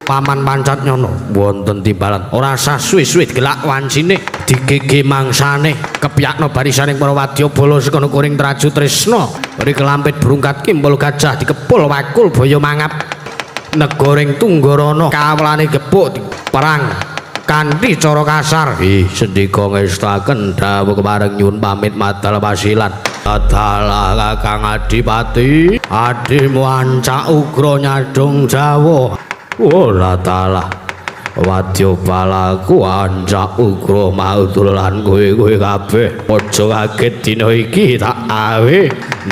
Paman Pancatnyono wonten timbalan ora sah suwi-suwi gelak wancine digege mangsane kepyakno barisaning para wadyabala sekono kuring traju tresna ri kelampit brungkat kimbul gajah dikepul wakul boyo mangap negoring tunggarana kawulane gepuk perang kanthi cara kasar sendika ngestaken dawuh kepareng nyuwun pamit madal pasilan adalah Kakang Adipati adimu ancak ugra nyadong Jawa wala taala wadyabalaku ancak ugra mautulan kowe kabeh aja kaget dina iki tak awe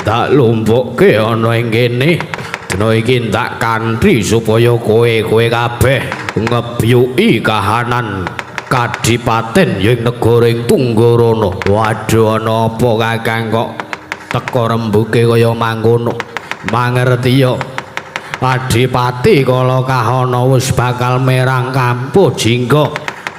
tak lumpukke ana ing kene dina iki tak kanthi supaya kowe kabeh ngebyuki kahanan kadipaten ing negaring Tunggarana waduh ana apa Kakang kok teka rembuke kaya mangkono mangerti ya Adipati kala kahana wis bakal merang kampuh jingga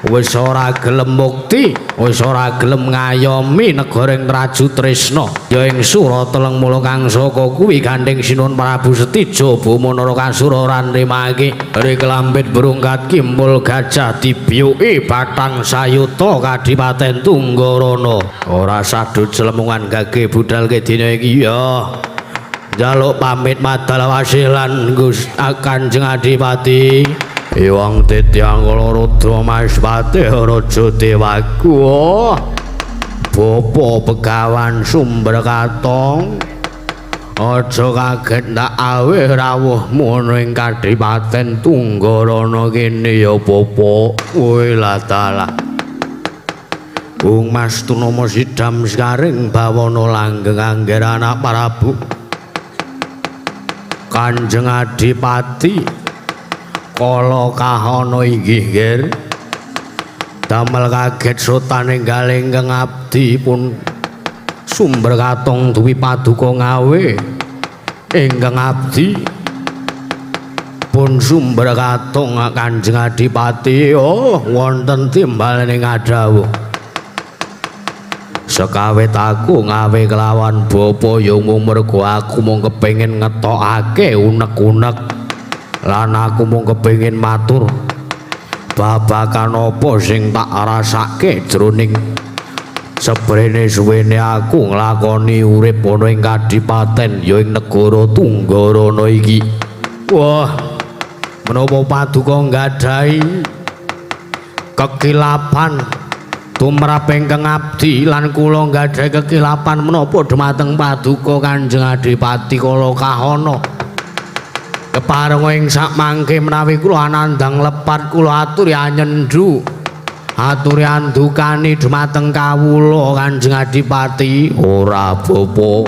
wis ora gelem mukti wis ora gelem ngayomi negaring Traju Tresna ya ing Surateleng mula kang saka kuwi gandeng Sinuwun Prabu Setija Bumanara Kasura nrimake ri kelambit brungkat kimbul gajah dibyuki batang sayuta Kadipaten Tunggarana ora sadut celemungan gage budalke dina iki ya jaluk pamit madal wasilan Kanjeng Adipati Iwang Tityang Kala Rudra Maspati Raja Dewaku Bapa Begawan Sumber Katong aja kaget ndak aweh rawuh mono ing Kadipaten Tunggarana kene ya Bapa wela taala Ung Mas Tunama Sidam Skaring bawana langgeng angger anak Prabu Kanjeng Adipati kala kahana inggih nggih damel kaget sotane galing Kang Abdi pun Sumber Katong duwi paduka ngawe ingkang Abdi pun Sumber Katong Kanjeng Adipati wonten timbalan ing adawuh sekawit aku ngawe kelawan bapa ya mung mergo aku mung kepengin ngetokake unek-unek lan aku mung kepengin matur babagan apa sing tak rasake jroning sebrene suwene aku nglakoni urip ana ing Kadipaten ya ing negara Tunggarana iki wah menapa paduka nggadahi kekilapan tumrap ingkang Abdi lan kula nggadahi kekilapan menapa dhumateng paduka Kanjeng Adipati kala kahana kepareng ing sakmangke menawi kula anandang lepat kula aturi anyendu aturi andukani dhumateng kawula Kanjeng Adipati ora bapa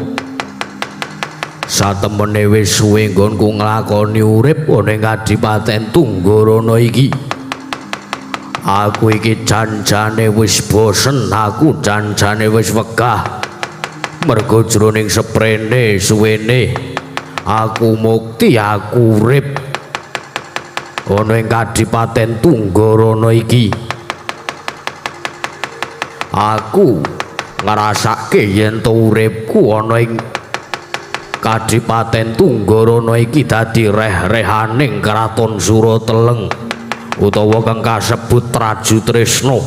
satemene wis suwe nggonku nglakoni urip ana ing Kadipaten Tunggarana iki aku iki janjane wis bosen aku janjane wis wegah mergo jroning seprene suwene aku mukti aku urip ana ing Kadipaten Tunggarana iki aku ngrasake yen to uripku ana ing Kadipaten Tunggarana iki dadi reh-rehaning Kraton Surateleng utawa kang kasebut Traju Tresna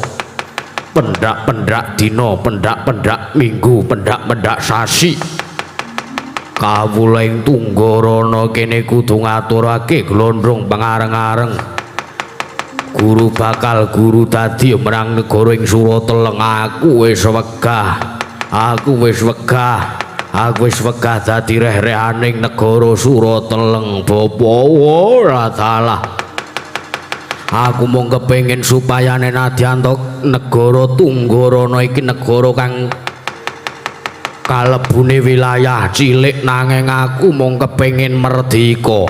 pendak-pendak dina pendak-pendak minggu pendak-pendak sasi kawula ing Tunggarana kene kudu ngaturake glondrong pangareng-areng guru bakal guru dadi marang negara ing Surateleng aku wis wegah dadi reh-rehaning negara Surateleng bapa ora salah aku mung kepengin supaya nadyan negara Tunggarana iki negara kang kalebune wilayah cilik nanging aku mung kepengin merdeka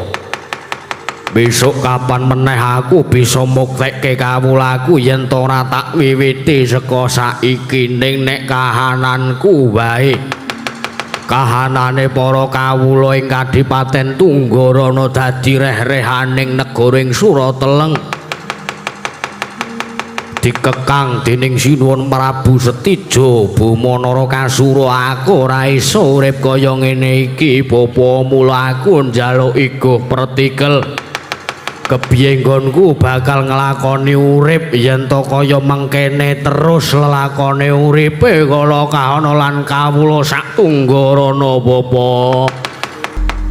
besok kapan meneh aku bisa muktekke kawulaku yen to ora tak wiwiti saka saiki ning nek kahananku wae kahanane para kawula ing Kadipaten Tunggarana dadi reh-rehaning negara ing Surateleng dikekang dening Sinuwun Prabu Setija Bumanara Kasura aku ora iso urip kaya ngene iki bapa mula aku njaluk iguh pertikel kepiye nggonku bakal nglakoni urip yen to kaya mengkene terus lelakone uripe kala kaana lan kawula sak tunggarana bapa.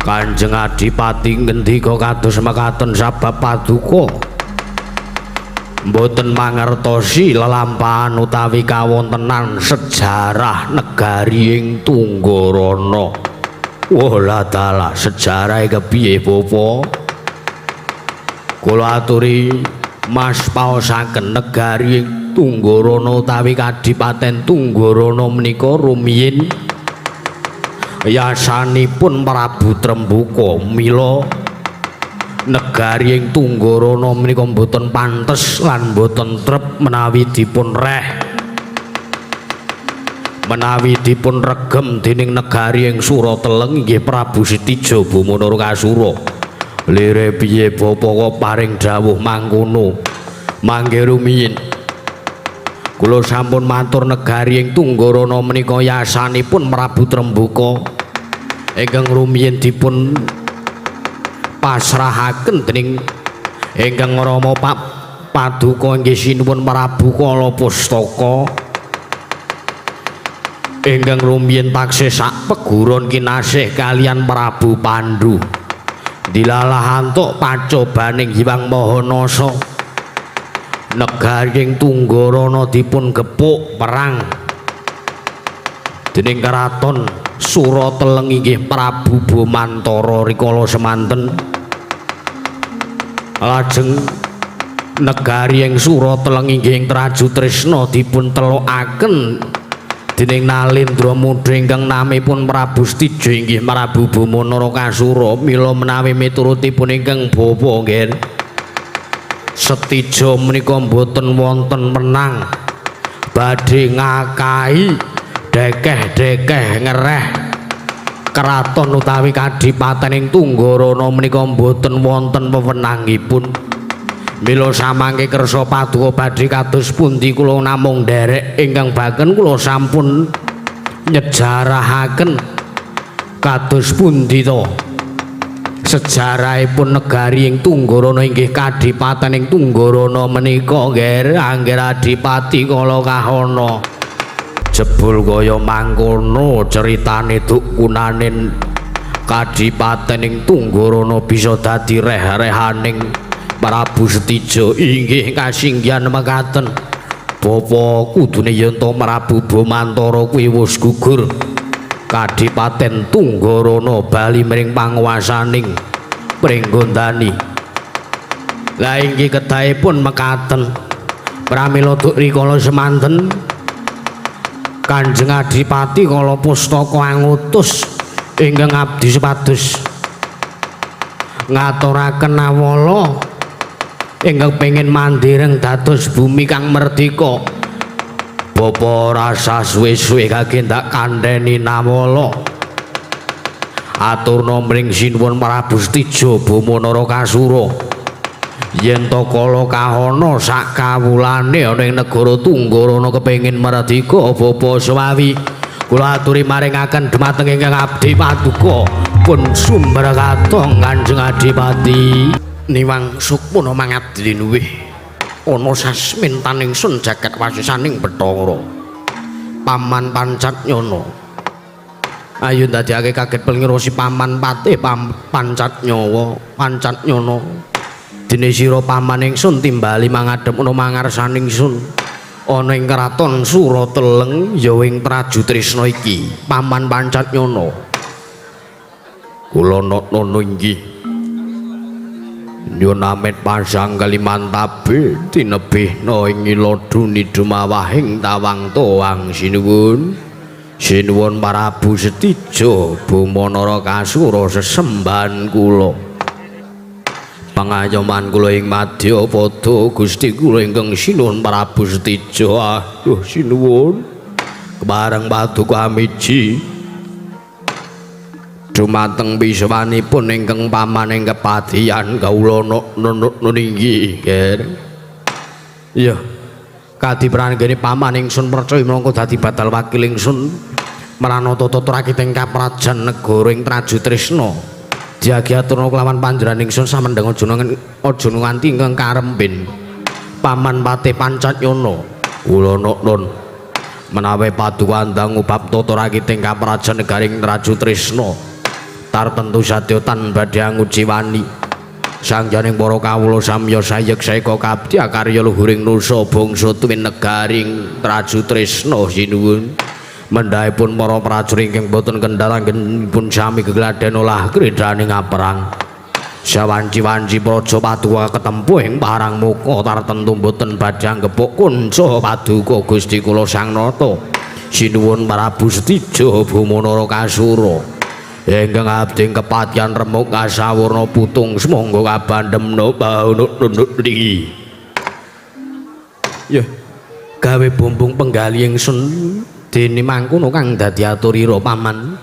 Kanjeng Adipati ngendika kados mekaten sabab paduka mboten mangertosi lelampahan utawi kawontenan sejarah negari ing Tunggarana. Wala dalah sejarahe kepiye bapa? Kula aturi mas paosaken negari Tunggarana utawi Kadipaten Tunggarana menika rumiyin yasanipun Prabu Trembuka. Mila negari ing Tunggarana menika boten pantes lan boten trep menawi dipun regem dening negari ing Surateleng inggih Prabu Setija Bumanara Kasura. Lire piye bapa kok paring dawuh mangkono? Mangke rumiyin kula sampun matur negari ing Tunggarana menika yasanipun Prabu Trembuka ingkang rumiyin dipun pasrahaken dening ingkang Rama Paduka inggih sinuwun Prabu Kalapustaka ingkang rumiyin taksih sak peguron kinasih kalian Prabu Pandhu. Dilalah antuk pacobaning Hyang Mahanasa negari ing Tunggarana dipun gepuk perang dening karaton Surateleng inggih Prabu Bomantara rikala semanten. Lajeng negari ing Surateleng inggih Traju Trisna dipun telokaken dening Nalendra Muda ingkang namipun Prabu Setija inggih Prabu Bumanara Kasura. Mila menawi miturutipun ingkang bapa nggih Setija menika boten wonten menang badhe ngakahi dekeh-dekeh ngereh keraton utawi Kadipaten ing Tunggarana menika boten wonten wewenangipun. Mila samangke kersa paduka badhe kados pundi kula namung nderek ingkang baken kula sampun nyejarahaken kados pundi to sejarahipun negari ing Tunggarana inggih Kadipaten ing Tunggarana menika nggih Angger Adipati kala kahana. Jebul kaya mangkono ceritane dukunaning Kadipaten ing Tunggarana bisa dadi reh-rehaning Prabu Setija inggih kasinggihan mekaten. Bapa kudune yen to Prabu Bomantara kuwi wis gugur Kadipaten Tunggarana bali mring panguwasaning Pringgondani. Lah inggih kedahipun mekaten pramila duk rikala semanten Kanjeng Adipati Kalapustaka ngutus ingkang abdi supados ngaturaken awala ingkang pengin mandireng dados bumi kang merdeka. Bapa rasa suwe-suwe kagendak kandheni nawala aturna mring sinuwun Prabu Setija Bumanara Kasura yen to kala kahana sak kawulane ana ing negara Tunggarana kepengin merdeka. Bapa Swawi kula aturi maringaken dhumateng ingkang abdi paduka pun sumber katong Kanjeng Adipati. Niwang sukmana mangabdi nuwih ana sasmintan ingsun jagat wasisaning Bathara Paman Pancatnyana. Ayo ndadekake kaget pelngira si Paman Patih Pancatnyana. Dene sira paman ingsun timbali mangadhep ana mangarsaning ingsun ana ing kraton Surateleng ya ing Traju Trisna iki Paman Pancatnyana. Kula nono inggih nyuwun amit pasang kalimantabe tinebihna ing iloduni dumawahing tawang toang sinuwun Prabu Setija Bumanara Kasura sesembahan kula pangayoman kula ing madya padha Gusti kula ingkang sinuwun Prabu Setija. Aduh sinuwun kebareng paduka amiji dumateng biswanipun ingkang pamaning kepadihan kawula nuninggi ya kadipranggene paman ingsun percaya mongko dadi batal wakil ingsun maranata tata rakit ing kaprajan negara ing Traju Trisna Diagi aturna kelawan panjenengan ingsun samendheng aja nganti ingkang karempin. Paman Patih Pancatnyana kula nuwun menawi paduka ndang ubab tata rakiting kaprajan negaring Raju Trisna tartentu sadya tan badhe nguji wani sangjaning para kawula samya sayek-sayeka kabdi karya luhuring nusa bangsa tuwin negaring Raju Trisna sinuwun mendhaipun para prajurit ingkang boten kendhal anggenipun sami gegladen olah kredaning perang sawanci-wanci praja paduka ketempuh ing parang muka tartentu boten badhe anggepuk kunca paduka Gusti kula Sang Nata sinuwun Prabu Setija Bumanara Kasura ingkang abdi kepatihan remuk kasawurna putung semangga kabandhemna baunuk niki ya gawe bumbung penggali ingsun dene mangkono kang dadi aturira paman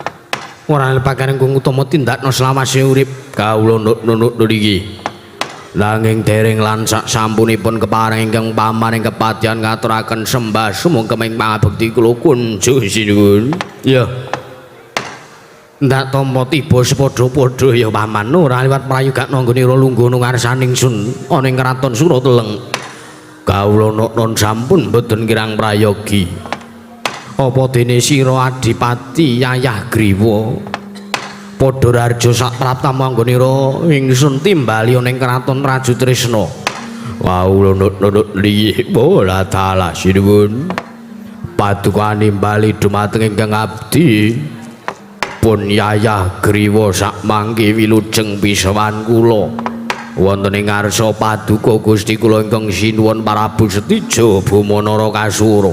ora lepakaring kang utama tindakna selawase urip kawula nunuk niki nanging dereng lan sak sampunipun kepareng ingkang paman ing kepatihan ngaturaken sembah sumangga ing pangabekti kula kunjuk sinuwun ya ndak tampa tiba sepadha-padha ya paman ora liwat prayogakna nggonira lungguh ngarsaning sun ana ing kraton Surateleng kawula nun sampun boten kirang prayogi apa dene sira Adipati Yayah Griwa padha raja sak prapta manggonira ingsun timbali ning kraton Raju Trisna kawula nunuk nggih bola taala sinuwun paduka nimbali dumateng ingkang abdi pun Yayah Griwa sak mangke wilujeng pisawan kula wonten ing ngarsa paduka Gusti kula ingkang sinuwun Prabu Setija Bumanara Kasura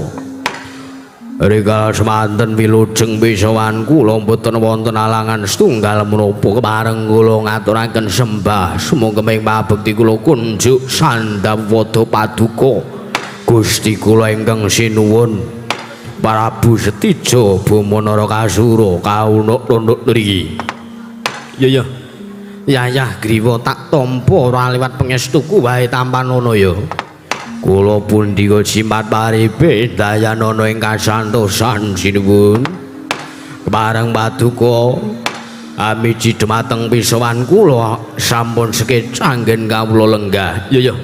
rikala semanten wilujeng pisawan kula boten wonten alangan setunggal menapa kepareng kula ngaturaken sembah sumangga ing pabekti kula kunjuk sandhawada paduka Gusti kula ingkang sinuwun Prabu Setija Bumanara Kasura kaunuk-unuk niki ya Yayah Griwa tak tampa ora liwat pangestuku wae tampanono ya kula pundika jimat paripe dayanana ing kasantosan sinuwun kepareng paduka amiji dumateng pisawan kula sampun sekit anggen kawula lenggah ya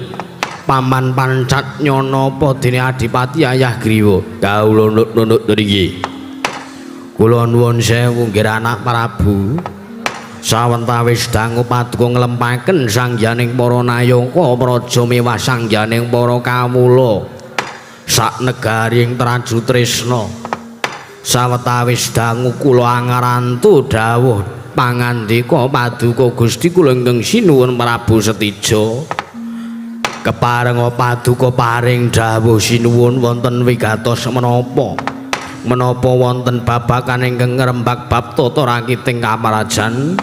Paman Pancatnyana apa dene Adipati Yayah Griwa kawula nunuk niki kula nuwun sewu nggih anak Prabu sawentawis dangu paduka nglempaken sangjaning para nayaka praja mewah sangjaning para kawula sak negaring Raju Trisna sawetawis dangu kula angarantu dawuh pangandika paduka Gusti kula ingkang sinuwun Prabu Setija kepareng paduka paring dawuh sinuwun wonten wigatos menapa wonten babakan ingkang ngrembak bab tata rakiting kamarajan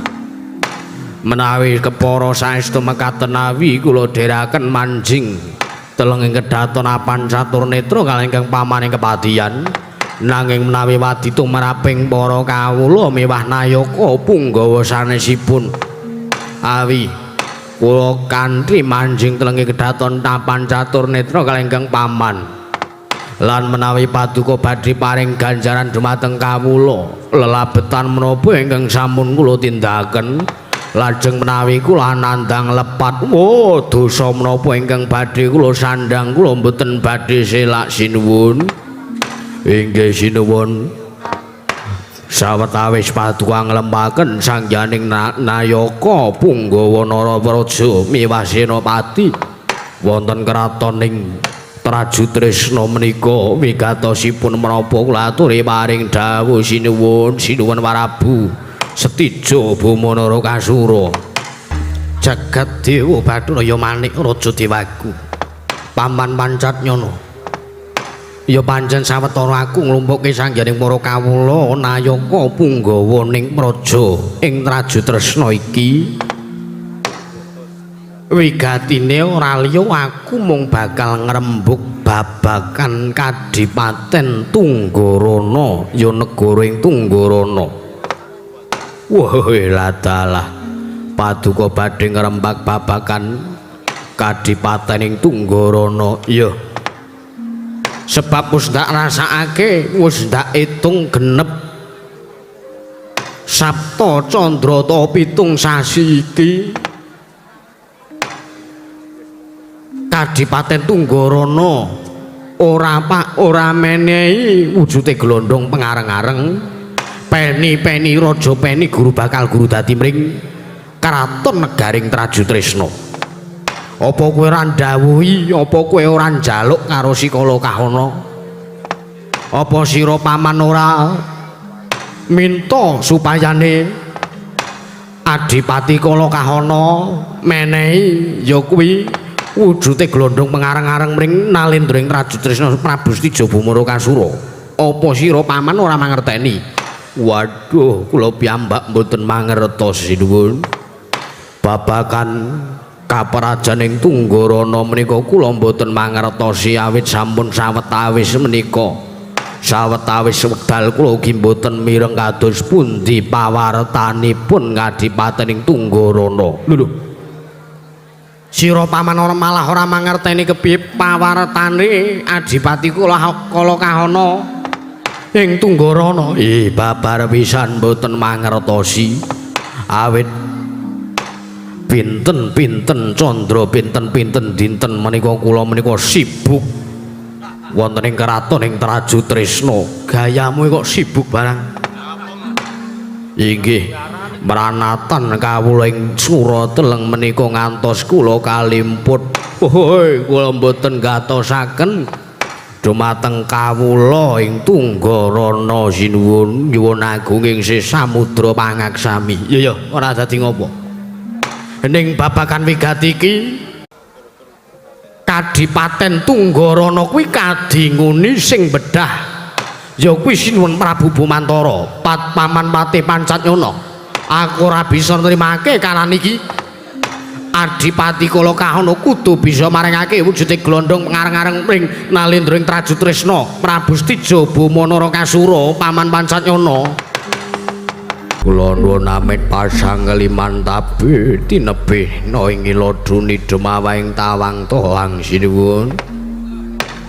menawi kepara saestu mekaten awi kula dherekaken manjing teleng ing kedhaton apan catur netra kalih ingkang pamaning kepatihan nanging menawi wadi tumraping para kawula mewah nayaka punggawa sanesipun awi kula kanthi manjing teleng ing kedhaton apan catur netra kalih ingkang paman lan menawi paduka badhe paring ganjaran dumateng kawula lelabetan menapa ingkang sampun kula tindakaken lajeng menawi kula nandhang lepat dosa menapa ingkang badhe kula sandhang kula mboten badhe selak sinuwun inggih sinuwun sawetawis paduka nglempaken sangjaning nayaka punggawa Narapraja miwah Senapati wonten kratoning Raju Trisna menika wigatosipun menapa kula aturi paring dawuh sinuwun Prabu Setija Bumanara Kasura jagat dewa Bathara Manik Raja Dewaku Paman Pancatnyana ya pancen sawetara aku nglumpukke sangjaning para kawula nayaka punggawa ning praja ing Raju Trisna iki wigatine ora liya aku mung bakal ngrembug babakan Kadipaten Tunggarana ya negara ing Tunggarana wah ladalah paduka badhe ngrembak babakan Kadipaten ing Tunggarana ya sebab wis ndak rasakake wis ndak itung genep Sabta Candra ta pitung sasi iki Kadipaten Tunggarana ora menehi wujude glondhong pengareng-areng peni raja peni guru bakal guru dadi mring kraton negaring Traju Tresna. Apa kowe ora ndhawuhi apa kowe ora njaluk karo Sikala Kahana? Apa sira paman ora minta supayane Adipati Kala Kahana menehi ya kuwi wujude glondhong pengareng-areng mring nalendring Traju Tresna Prabu Stijo Bumara Kasura. Apa sira paman ora mangerteni? Waduh, kula piyambak mboten mangertos sinuwun. Babagan kaprajaning Tunggarana menika kula mboten mangertosi awit sampun sawetawis menika. Sawetawis wekdal kula ugi mboten mireng kados pundi pawartanipun Kadipatening Tunggarana. Lho. Sira paman ora malah ora mangerteni kepiye pawartane Adipati Kala Kahana ing Tunggarana. Babar pisan mboten mangertosi. Awit pinten-pinten candra pinten-pinten dinten menika kula menika sibuk wonten ing kraton ing Traju Tresna. Gayamu kok sibuk barang. Inggih, mranatan kawula ing Surateleng menika ngantos kula kalimput. Hoi, kula mboten gatosaken dumateng kawula ing Tunggarana sinuwun nyuwun agung ing samudra pangaksami. Ya ora dadi ngopo. Ning babagan wigati iki Kadipaten Tunggarana kuwi kadinguni sing bedah ya kuwi sinuwun Prabu Bumantara paman Pati Pancatnyana. Aku ora bisa nrimake kalan iki. Adipati Kala Kahana kudu bisa maringake wujude glondhong pengareng-areng ring nalendring Traju Tresna Prabu Stijo Bumara Kasura paman Pancatnyana. Kula nuwun amit pasangkeliman tabe tinebihna ing iladuni demawahing tawang tohang sinuwun.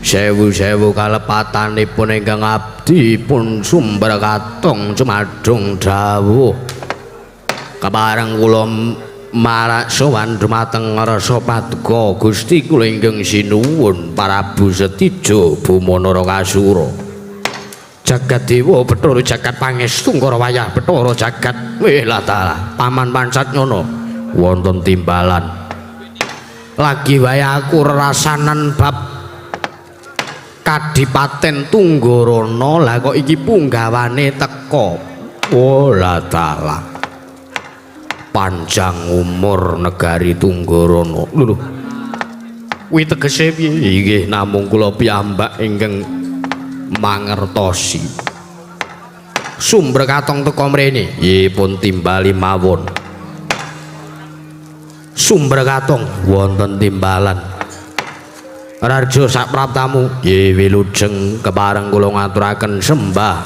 Sewu-sewu kalepatanipun ingkang abdi pun sumber katong cumadung dawuh. Kabareng kula marak sowan dumateng Rasa Paduka Gusti kula ingkang sinuwun Prabu Stijo Bumara Kasura. Jagat dewa Bathara jagat pangestu karo wayah Bathara jagat lah taala paman Pancatnyana wonten timbalan lagi wae aku rerasanan bab Kadipaten Tunggarana lah kok iki punggawane teka. Lah taala panjang umur negari Tunggarana. Lho kuwi tegese piye? Inggih namung kula piyambak ingkang mangertosi. Sumber katong teka mrene pun timbali mawon. Sumber katong wonten timbalan. Raja sak praptamu wilujeng kepareng kula ngaturaken sembah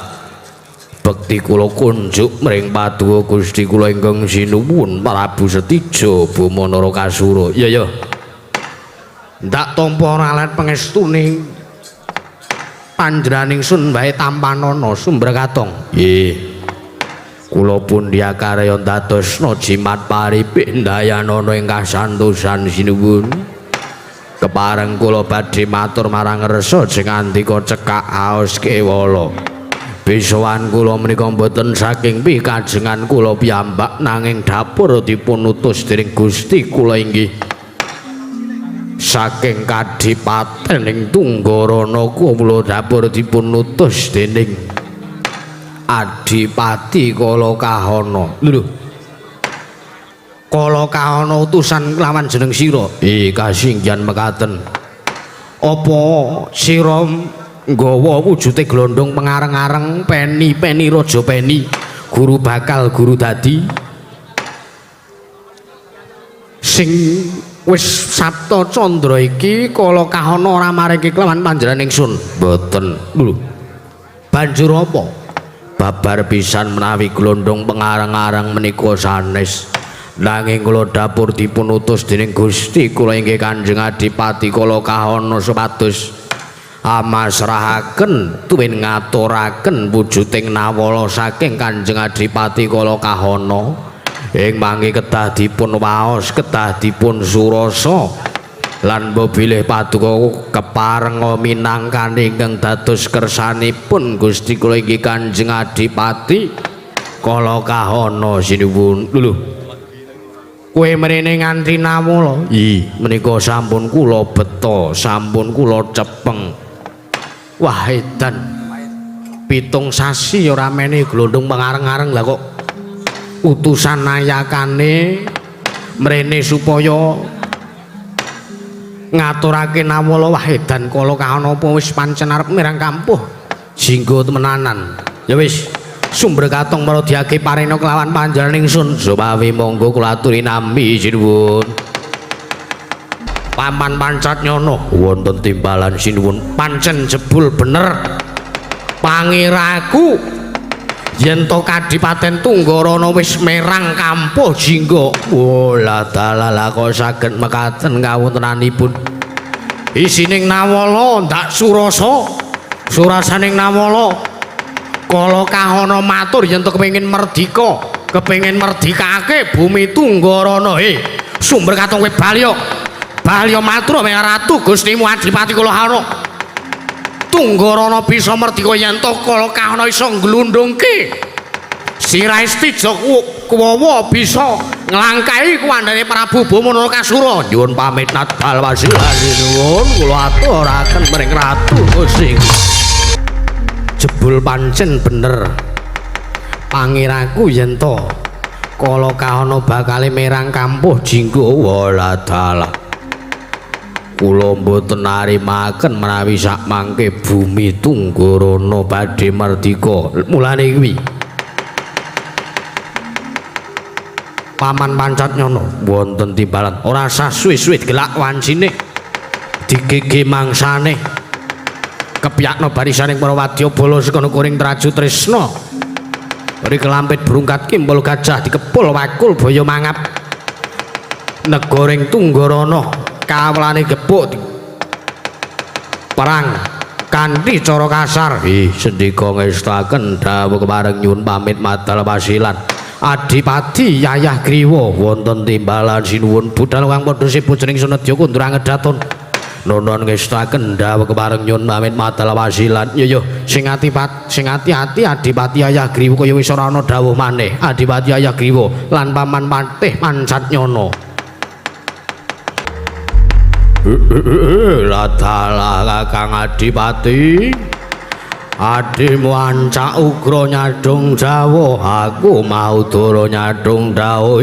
bekti kula kunjuk mring Paduka Gusti kula ingkang sinuwun Prabu Stijo Bumara Kasura. Ya ndak tampa ralat pangestune panjenenganing sun wae tampanana sumber katong. Kula pundya karya dadosna jimat paripindayanana ing kasantosan sinuwun. Kepareng kula badhe matur marang Resa sing andika cekak aos kewala. Bisowan kula menika mboten saking pikajengan kula piyambak nanging dapur dipun utus dening Gusti kula inggih saking Kadipatening Tunggarana kula dapur dipun utus dening Adipati Kala Kahana. Lho. Kala Kahana utusan kelawan jeneng sira. Kasinggihan mekaten. Apa sira nggawa wujude glondhong pengareng-areng peni raja peni guru bakal guru dadi sing wis Sabta Candra iki Kala Kahana ora maringi kelawan panjenengan ingsun. Mboten. Lho. Banjur apa? Babar pisan menawi glondhong pengareng-areng menika sanes. Nanging kula dapur dipun utus dening Gusti kula inggih Kanjeng Adipati Kala Kahana supados amasrahaken tuwin ngaturaken wujuding nawala saking Kanjeng Adipati Kala Kahana ing mangke kedah dipun waos kedah dipun surasa lan bilih paduka keparenga minangkani ingkang dados kersanipun Gusti kula inggih Kanjeng Adipati Kala Kahana sinuwun lho kowe mrene nganti nawala menika sampun kula beta sampun kula cepeng wah edan pitung sasi ora meneh glondhong pangareng-areng lah kok utusan nayakane mrene supaya ngaturake nawala wah edan Kala Kahana apa wis pancen arep mirang kampuh jinggo temenanan ya wis sumber katong maradiake parena kelawan panjenengan ingsun supawi monggo kula aturi nampi sinuwun Paman Pancatnyana wonten timbalan sinuwun pancen jebul bener pangiraku yen to Kadipaten Tunggarana wis merang kampuh jingga wala dalala kok saged mekaten kawontenanipun isining nawala ndak surasaning nawala Kala Kahana matur yen to kepengin merdika kepengin merdikake bumi Tunggarana sumber katong kowe Balya matur marang Ratu Gustimu Adipati Kala Kahana Tunggarana bisa merdika yen to Kala Kahana iso nglundhungke Siraesti Jakuwawa bisa nglangkahi kuwandane Prabu Bamanakasura nyuwun pamit nadal wasilah nuwun kula aturaken maring Ratu Gusti jebul pancen bener pangiraku yen to Kala Kahana bakal merang kampuh jingga wala dalah kula mboten narimaken menawi sak mangke bumi Tunggarana badhe merdika mulane kuwi Paman Pancatnyana wonten timbalan ora sah suwe-suwe gelak wancine digege mangsane kepyakna barisaning para wadyabala sekono kuring traju tresna ri kelampit brungkat kimpul gajah dikepul wakul baya mangap negoring Tunggarana kawulane gepuk perang kanthi cara kasar sendika ngestaken dawuh kepareng nyuwun pamit madal wasilan Adipati Yayah Griwa wonten timbalan sinuwun budal kang padha sipujening Sunedya Kundura ngedaton nuwun ngestaken dawuh kepareng nyuwun pamit madal wasilan yo sing ati-ati Adipati Yayah Griwa kaya wis ora ana dawuh maneh Adipati Yayah Griwa lan Paman Patih Pancatnyana Latala Kakang Adipati Adimu ancak ugra nyadung dawuh aku mau dara nyadung dawuh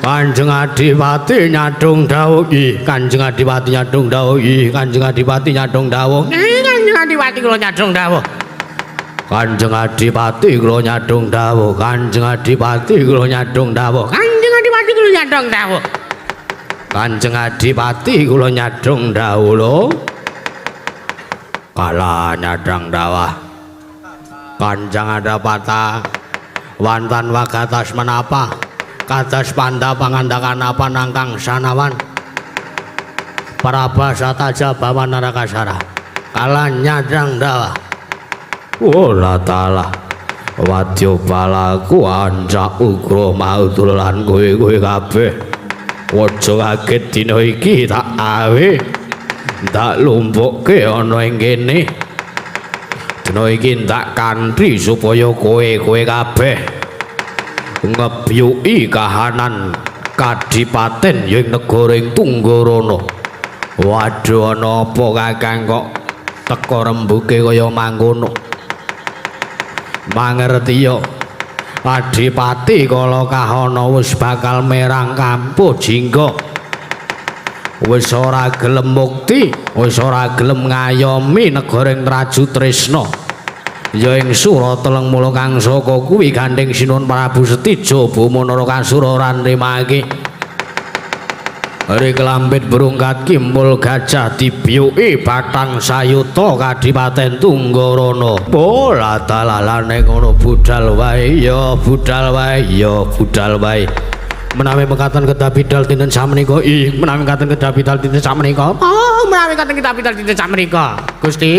Kanjeng Adipati nyadung dawuh Kanjeng Adipati nyadung dawuh Kanjeng Adipati nyadung dawuh Kanjeng Adipati kula nyadung dawuh Kanjeng Adipati kula nyadung dawuh Kanjeng Adipati kula nyadung dawuh Kanjeng Adipati kula nyadung dawuh Kanjeng Adipati kula nyadung dawuh lho kala nyadang dawah Kanjeng Adipati wantan wagatas menapa kados panda pangandakan apa nangkang sanawan Parabasa Tajabawa Narakasara kala nyadang dawah wala taala wadyabalaku ancak ugra maudul lan kowe kabeh aja kaget dina iki tak awe tak lumpukke ana ing kene dina iki tak kanthi supaya kowe kabeh ngebyuki kahanan Kadipaten ing negaring Tunggarana waduh ana apa Kakang kok teka rembuke kaya mangkono mangerti yo Adipati Kala Kahana wis bakal merang kampuh jingga wis ora gelem mukti wis ora gelem ngayomi negaring Traju Tresna ya ing Surateleng mula kang saka kuwi gandeng sinuwun Prabu Setija Bamanakasura ora nrimake Hari kelambit berungkat kimpul gajah dibyuki batang sayuta Kadipaten Tunggarana bola dalalane ngono budal wae ya budal wae menawi mekaten kedah bidal dinten samenika menawi mekaten kedah bidal dinten samenika menawi mekaten kedah bidal dinten samenika Gusti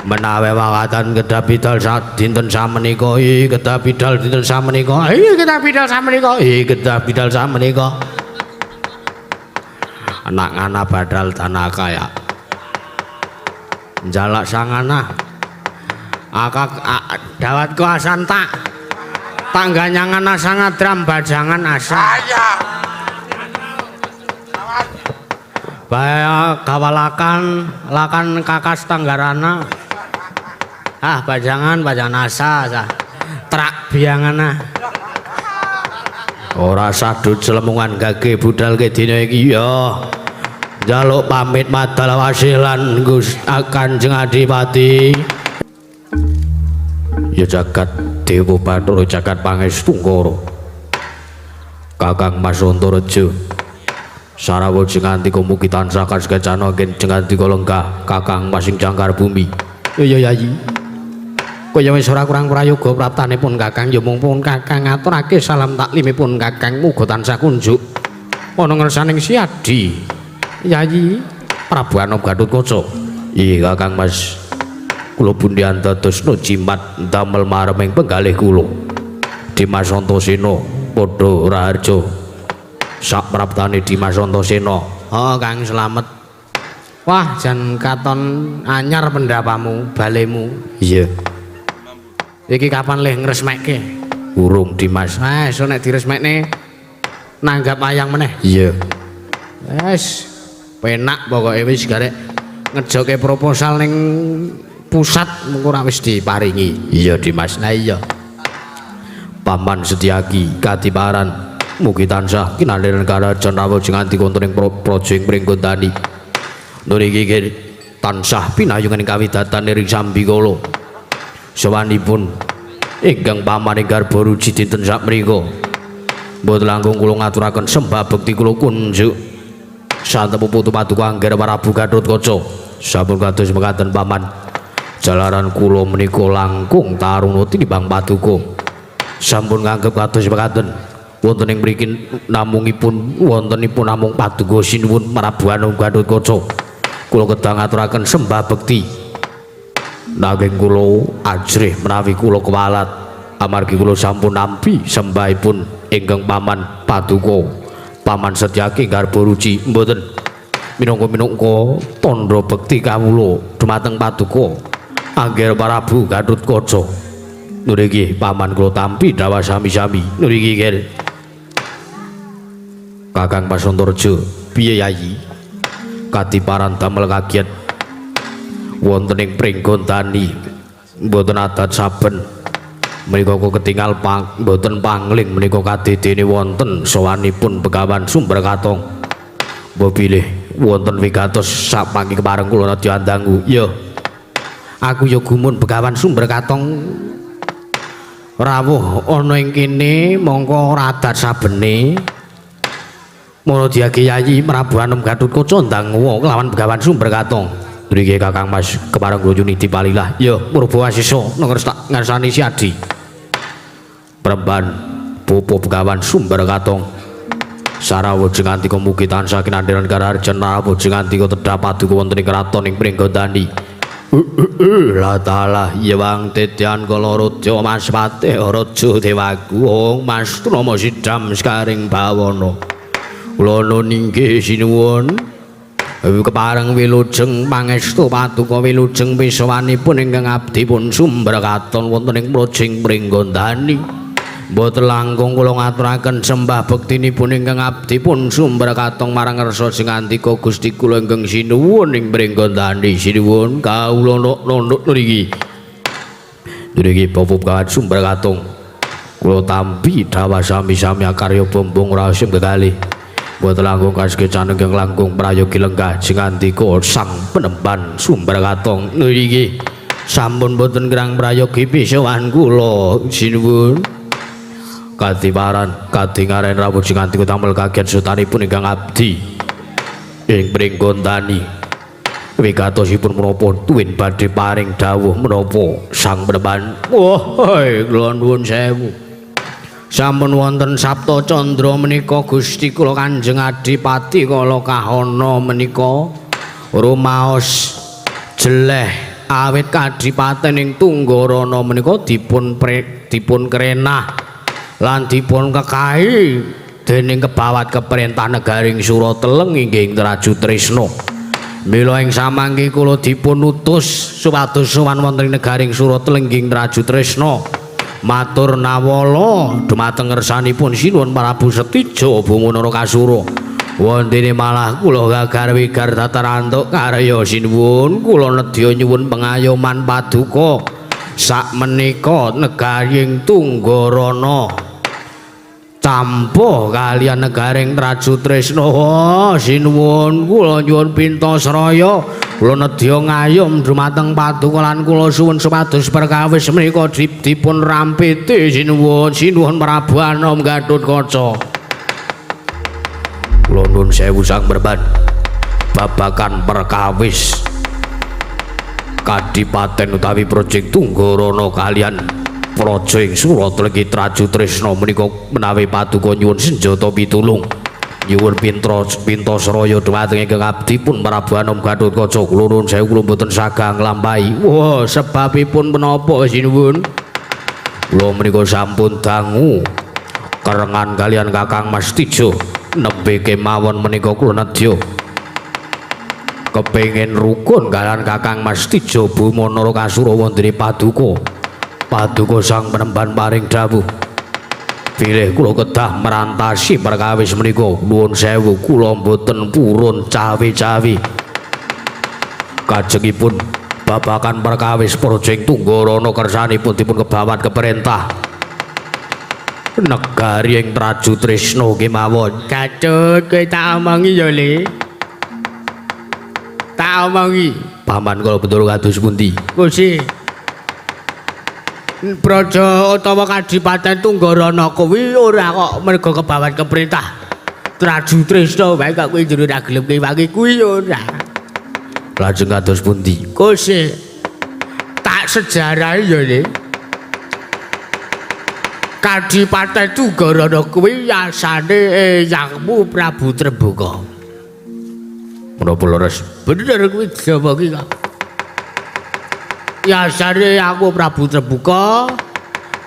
menawi mekaten kedah bidal dinten samenika kedah bidal dinten samenika kedah bidal samenika kedah bidal samenika anak ngana badal tanah kaya jalak sangana akak dawat kuasan tak tangganya ngana sangat dram bajangan asa baya kawalakan lakan kakas tanggarana bajangan asa terak biangana ora sadut selemungan gage budal ke dina iki ya jaluk pamit madal wasilan Gus Kanjeng Adipati ya jagat Dewa Bathara jagat Pangestungkara Kakang Mas Antareja sarawa jengantika mugi tansah kasukecana jengantika lenggah Kakang Masing Jangkar Bumi ya yayi kaya wis ora kurang prayoga praptanipun Kakang ya mung Kakang ngaturake salam taklimipun Kakang muga tansah kunjuk ana ngersaning siadi yayi Prabu Anom Gatotkaca iya Kakang Mas kula bundian dados no jimat damel mareming penggalih kula Dimas Antasena padha raharja sak praptane Dimas Antasena Kang selamet wah jan katon anyar pendapamu balemu iya iki kapan leh ngresmekke urung Dimas iso nek diresmekne nanggap ayang meneh iya wis penak pokoke wis garek ngejoke proposal ning pusat mengko ora wis diparingi iya Dimas nah iya Paman Setyaki Kadiparan mugi tansah kinandenan karajan rawuh jenganti wonten ing praja ing Pringgondani niki tansah pinayungan ing kawidatan ing Sambikala sawanipun ingkang Paman ing garba ruji dinten sakmenika mboten langkung kula ngaturaken sembah bekti kula kunjuk santen putu paduka Angger Prabu Gatotkaca sampun kados mekaten Paman jalaran kula menika langkung taruna tinimbang paduka sampun nganggep kados mekaten wonten ing mriki namungipun wontenipun namung paduka sinuwun Prabu Anom Gatotkaca kula kedah ngaturaken sembah bekti nanging kula ajrih menawi kula kewalat amargi kula sampun nampi sembahipun ingkang Paman paduka Paman Setyaki garba ruji mboten minangka tandha bekti kawula dumateng paduka Angger Prabu Gatotkaca niki Paman kula tampi dawa sami-sami niki Kakang Mas Antareja piye yayi Kadiparan damel kaget wonten ing Pringgondani mboten adat saben menika kok ketingal mboten pangling menika kadidene wonten sawanipun Begawan Sumber Katong mbok bilih wonten wigatos sapangking kepareng kula nadya andangu ya aku ya gumun Begawan Sumber Katong rawuh ana ing kene mongko ora adat sabene mono diage yayi Prabu Anom Gatotkaca ndang kelawan Begawan Sumber Katong mriki Kakang Mas kepareng kula nyuniti palilah ya murba wasisa ngarsani siadi Premban Popo Begawan Sumber Katong sarawa jengantika mugi tansah kinandenan kararjan rawuh jengantika tedhah paduka wonten ing kraton ing Pringgondani la taala yewang tetian kalarodya Mas Patih Raja Dewagung Mas Trama Sidam Skaring Bawana kula nuwun inggih sinuwun kepareng wilujeng pangestu paduka wilujeng pisawanipun ingkang abdipun Sumber Katon wonten ing Projing Pringgondani mboten langkung kula ngaturaken sembah bektinipun ingkang abdipun Sumber Katong marang ngersa jengantika Gusti kula ingkang sinuwun ing Pringgondani sinuwun kawula nunduk niki Bapak Begawan Sumber Katong kula tampi dawa sami-sami karya bombong rahasia kekalih mboten langkung kaskecan ingkang langkung prayogi lenggah jengantika Sang Penemban Sumber Katong niki sampun boten kirang prayogi pisawan kula sinuwun Kadiparan kadingaren rawuh jengantika damel kaget sutanipun ingkang abdi ing Pringgondani wigatosipun menapa tuwin badhe paring dawuh menapa Sang Penemban wah kula nuwun sewu sampun wonten Sabta Candra menika Gusti kula Kanjeng Adipati kala Kahana menika rumaos jeleh awit kadipaten ing Tunggarana menika dipun krenah lan dipun kekahi dening kebawat keperintah negaring Surateleng inggih Traju Tresna. Mila ing samangke kula dipun utus supados sowan wonten negaring Surateleng inggih Traju Tresna. Matur nawala dumateng ngersanipun Sinuwun Prabu Setija Bumana Kasura. Wontene malah kula gagar wigar tatarantuk karya Sinuwun kula nedya nyuwun pengayoman paduka sakmenika negaring Tunggarana tampa kaliyan negaring Traju Tresna. Sinuwun kula nyuwun pintasraya kula nedya ngayom dumateng paduka lan kula suwun supados perkawis menika dipun rampete Sinuwun Prabu Anom Gatotkaca. Kula nuwun sewu sang Praban babakan perkawis Kadipaten utawi Project Tunggarana kaliyan Praja ing Surateleng Traju Tresna menika menawi paduka nyuwun senjata pitulung nyuwun pintasraya dhumateng ingkang abdipun Prabu Anom Gatotkaca. Kula nuwun sewu kula boten sagah nglampahi. Wah, sebabipun menapa Sinuwun? Kula menika sampun dangu kerengan kalian Kakang Mas Tijo nembe kemawon menika kula nedya kepengin rukun kalian Kakang Mas Tijo Bumana Kasura wonten paduka sang penemban paring dawuh bilih kula kedah merantasi perkawis menika. Nuwun sewu kula mboten purun cawe-cawe kajengipun babakan perkawis Project Tunggarana kersanipun dipun kebawat keperintah negari ing Traju Tresna kemawon. Gatut kowe tak omongi ya Le, tak omongi paman kula betul kados pundi Gusti. Praja utawa Kadipaten Tunggarana kuwi ora kok merga kebawat keperintah Traju Tresna wae kok kowe jero ra gelem kewangi kuwi ora. Lajeng kados pundi Gusti? Tak sejarah ya Le, Kadipaten Tunggarana kuwi asane Yangmu Prabu Trembaka. Menapa leres? Bener kuwi Jawa ki kok. Yasane aku Prabu Trembaka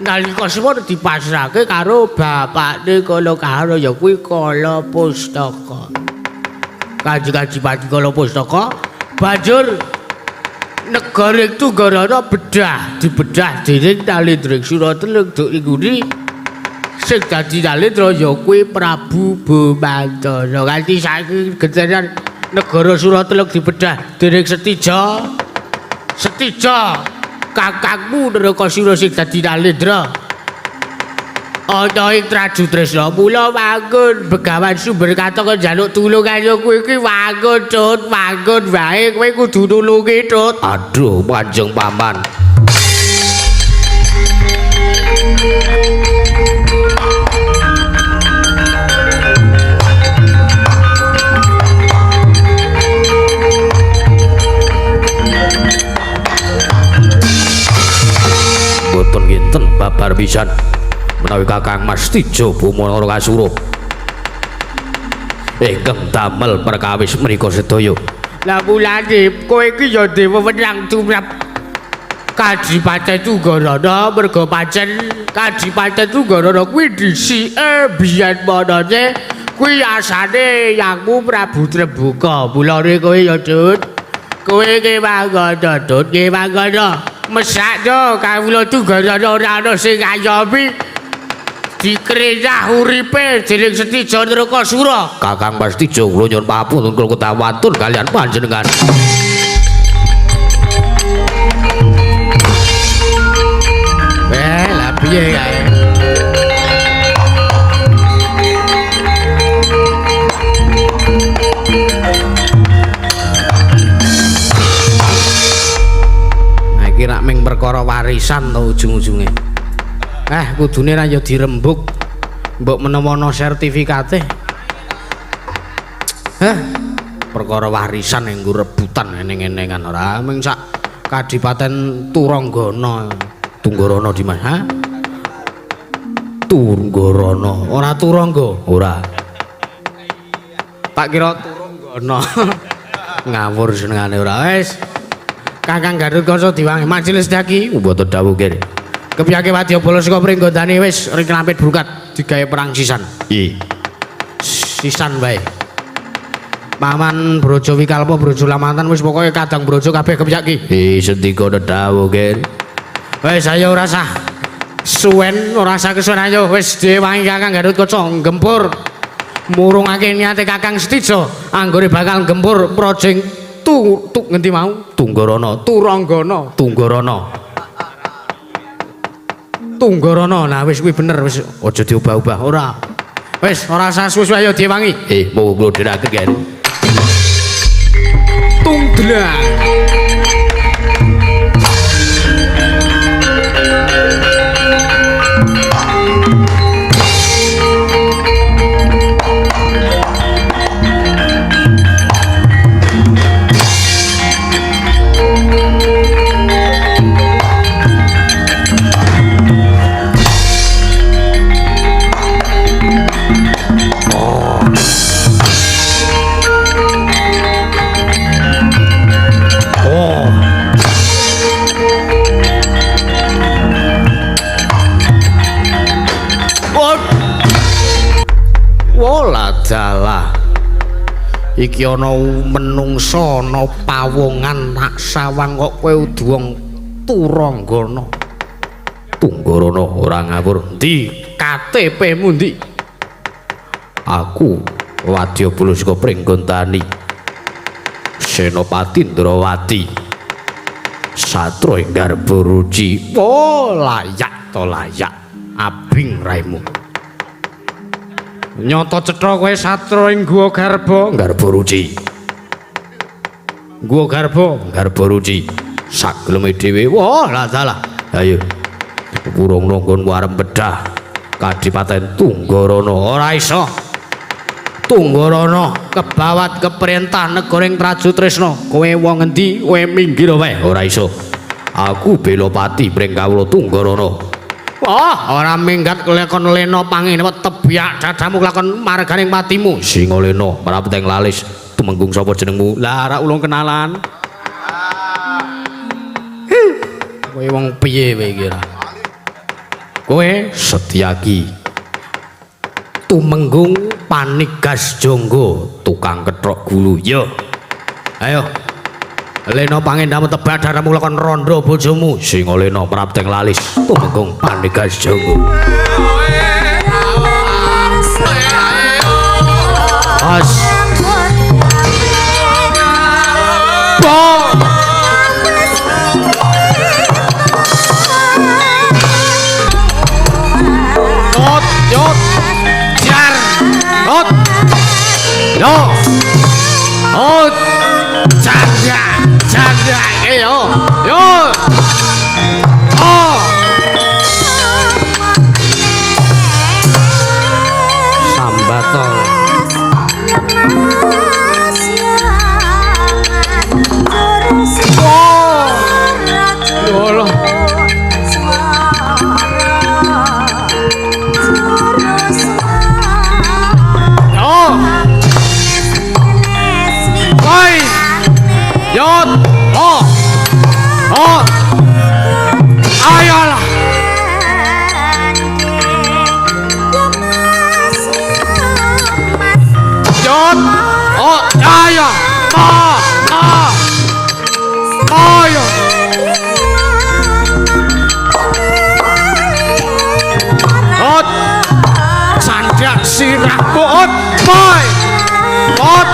nalika suwun dipasrahke karo bapakne Kala Kahana ya kuwi Kala Pustaka. Kanjeng Adipati Kala Pustaka banjur negari Tunggarana dibedah dening Nalendra Surateleng duk ngguni sing dadi Nalendra ya kuwi Prabu Bomandana. Kanthi saiki gentenan negara Surateleng dibedah dening Setija kakangmu Narakasura sing dadi Nalendra ana ing Traju Tresna. Mula manggon Begawan Sumber Katong njaluk tulung kaya kowe iki manggon Tut, manggon wae kowe kudu nulungi Tut. Aduh Kanjeng Paman. Boten nginten babar pisan menawi Kakang Mas Tijo Bumana Kasura ingkang damel perkawis menika sedaya. Lah mulane kowe iki ya dewa wenang tumrap Kadipaten Tunggarana merga pancen Kadipaten Tunggarana kuwi dhisike biyen manane kuwi asane Yangmu Prabu Trembaka. Mulane kowe ya Dut, kowe ki mangkono Dut, ki mangkono. Mesakno kawula Tunggarana ora ana sing ngayomi dikrenah uripe dening Setija Narakasura. Kakang Mas Tijo kula nyuwun papunten kula ketawatur kalian panjenengan. Lah piye kae? Rak ming perkara warisan to ujung-ujunge. Kudune ra ya dirembuk. Mbok menawa ana sertifikate. Perkara warisan nggo rebutan eneng-enengan ora ming sak Kadipaten Turanggana Tunggarana Dimas. Tunggorono, ora Turangga, ora. Tak kira Turanggono. Ngawur senengane ora wis. Kakang Gatotkaca diwangi majelis daki mboten dawuh kene. Kepiyake Wadyabala saka pringgondane wis ring lampit brukat digawe perang sisan. Iya. Sisan wae. Paman Brojo Wikalpa Brojo Lamantan wis pokoke kadang brojo kabeh kepiyake. Sendika dawuh kene. Wis ayo ora sah suwen ora usah kesuwen ayo wis diwangi Kakang Gatotkaca gempur murungake niate Kakang Setija anggone bakal gempur projeng ngendi mau Tunggorono Turanggana Tunggorono nah wis kuwi bener wis aja diubah-ubah ora wis ora usah suwe-suwe ayo diwangi mau kula dherekaken kan Tungdlang dalah iki ana menungsa ana pawongan nak sawang kok kowe uduwang Turanggana Tunggorono ora ngawur ndi KTP-mu ndi aku Wadyabala saka Pringgondani Senopati Ndrawati Satra ing Garbaruci layak to layak abing raimu nyoto cetha kowe satra ing Guwa Garbaruci Guwa Garbaruci sageleme dhewe wah lah dalah ayo burung nonggon warem bedah Kadipaten Tunggorono ora iso Tunggorono kebawat keperintah negoring Prajutresna kowe wong endi kowe minggir wae ora iso aku Belopati pring kawula Tunggorono ora minggat kelakon lena panginep tebyak dadamu kelakon marganing patimu Singa Lena Prapteng Lalis tumenggung sapa jenengmu lah ora ulung kenalan kowe wong piye kowe iki kowe Setyaki tumenggung Panigas Jangga tukang kethok gulu yo ayo Lena pangendhamu tebak daramu lakon rondo bojomu Singa Lena Prapteng Lalis tumenggung Panigas Jangga as Yot jar hot yo hot jaga yo sambatol ayolah Jot ayo ayo sandak sirah bot boy bot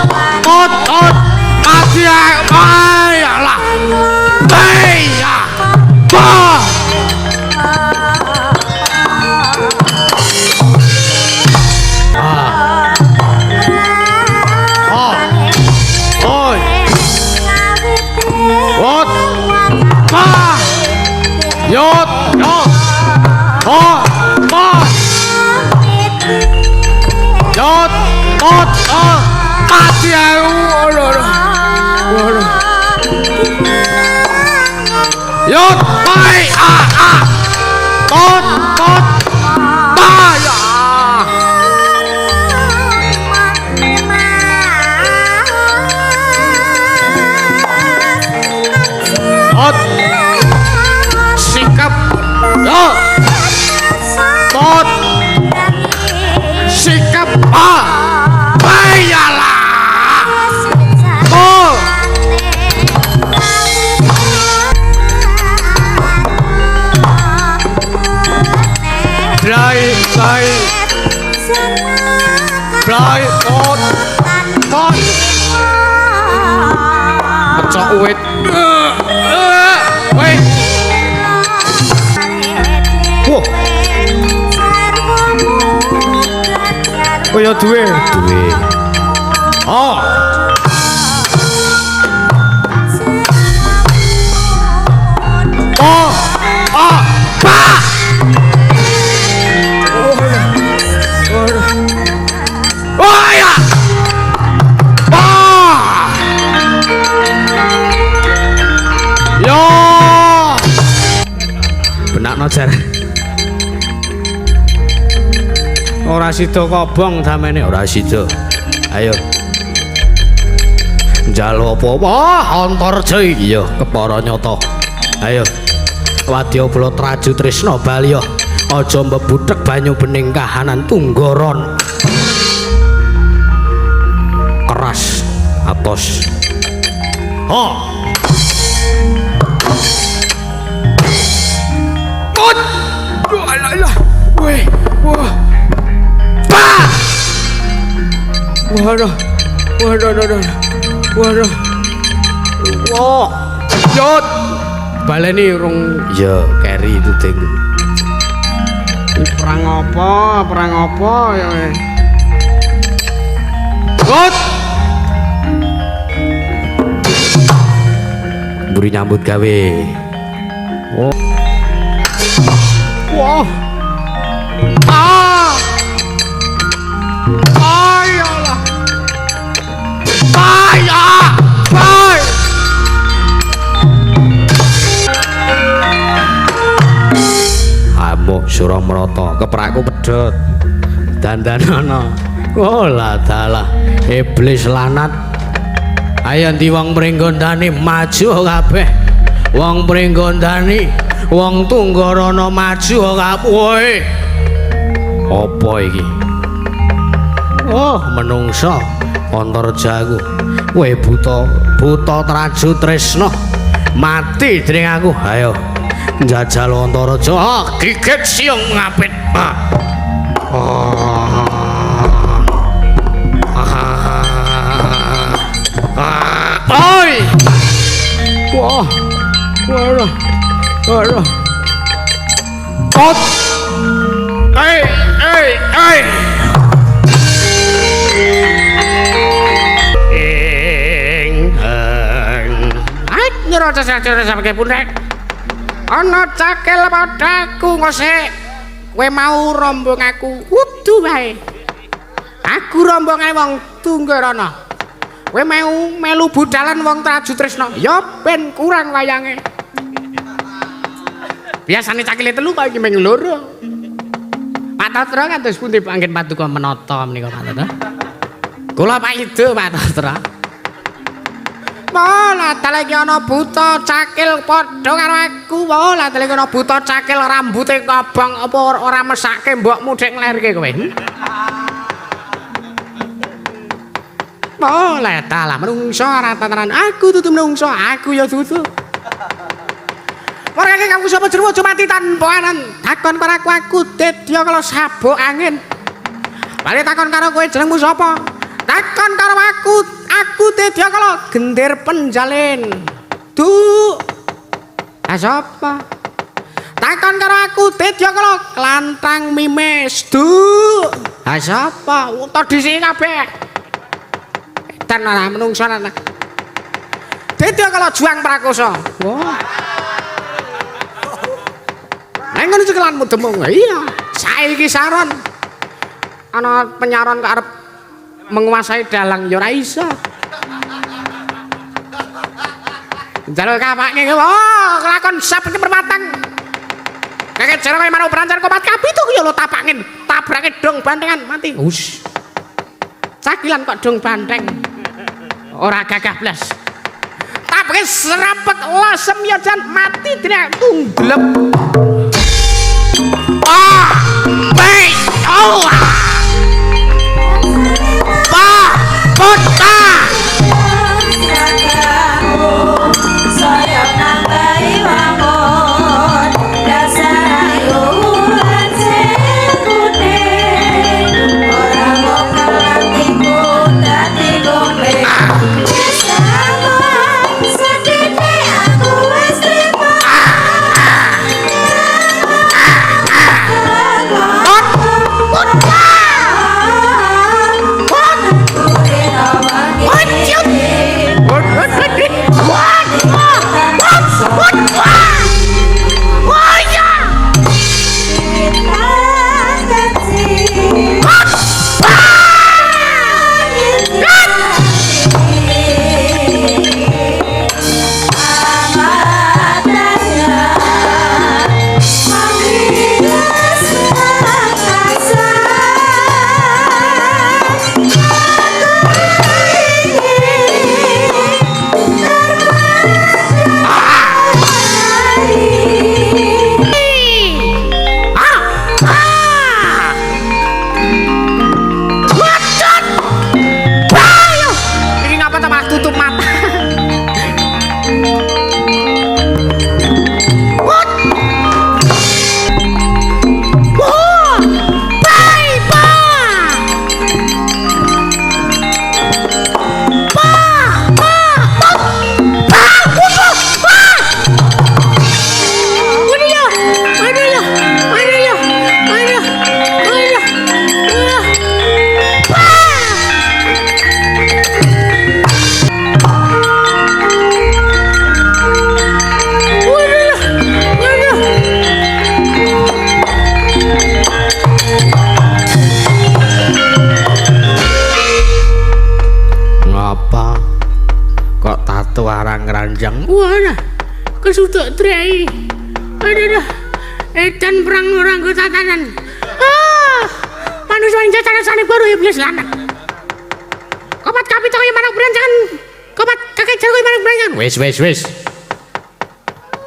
mati ayolah ya bah Yot, mati Yot, bai, ya Ot sikap yo Tot sikap bayalah oh Blai Tot Pecok wit weh oh ya duwe oh pa oh ya yo benakno jar ora sida kobong samene ora sida ayo njaluk apa Antarja iya kepara nyata ayo wadya bala traju tresna balya aja mbebudhek banyu bening kahanan tunggaron keras atos oh alah weh wah pa waduh wah yot baleni urung ya keri itu ding perang apa ya Kot buri nyambut gawe oh wah ayolah amuk Suramarata keprakku pedhot dandanana oh lah dalah iblis lanat ayo ndi wong mringgondani maju kabeh wong mringgondani wong Tunggarana maju kabeh apa iki oh menungsa Antarja aku kowe buta traju tresna mati dening aku ayo njajal Antarja gigit siung ngapit oi wah waduh kot hey nyuruh cacah sampai pundek ana cakel padaku ngosek kowe mau rombong aku wudu wae aku rombongan wong Tunggarana kowe mau melu budalan wong Traju Tresna ya ben kurang wayange biasane cakile telu kok iki mung loro Pak Tatra kados pundi anggen paduka menata menika Pak Tatra kula Pak Ido Pak Tatra Bola lagi ana buta cakil padha karo aku. Bola lagi ana buta cakil rambute kobong apa ora mesake mbokmu dek nglerke kowe. Bola dalah menungso ora tataran aku dudu menungso, aku ya dudu. Mereka kamu sapa jerwo mati tanpa anan. Takon karo aku dedya kala sabuk angin. Bali takon karo kowe jenengmu sapa? Takon karo aku dedya kala gender penjalin. Sapa? Takon karo aku dedya kala klantang mimes. Sapa? Uta dhisiki kabeh. Dan ora menungso ana. Dedya kala juang prakosa. Wah. Neng ngono cekelanmu demung. Iya, saiki saron. Ana penyaron kok arep menguasai dalang ya ora iso. Jalur kapake kelakon sap iki permatang. Kakek jare kaya marang perancan komat kapi to ya lo tapangin tabrake dong bantengan mati. Hus. Cakilan kok dong banteng. Ora gagah blas. Tabrake serapet lasem ya jan mati dene tungglep. Ah! Baik. Oh! Pa! Kota! Saya nambahi wangun dasar ayu lan sekune ora mau kalatiku dadi gombe sama sedene aku wis trimo Ranjang. Wah, kesutuk trai. Aduh, edan perang orang tatanan. Manusia yang jatah rasanya baru iblis lanang. Kopat kapito yang mana berancangan. Kopat kakek jago yang mana berancangan. Wes.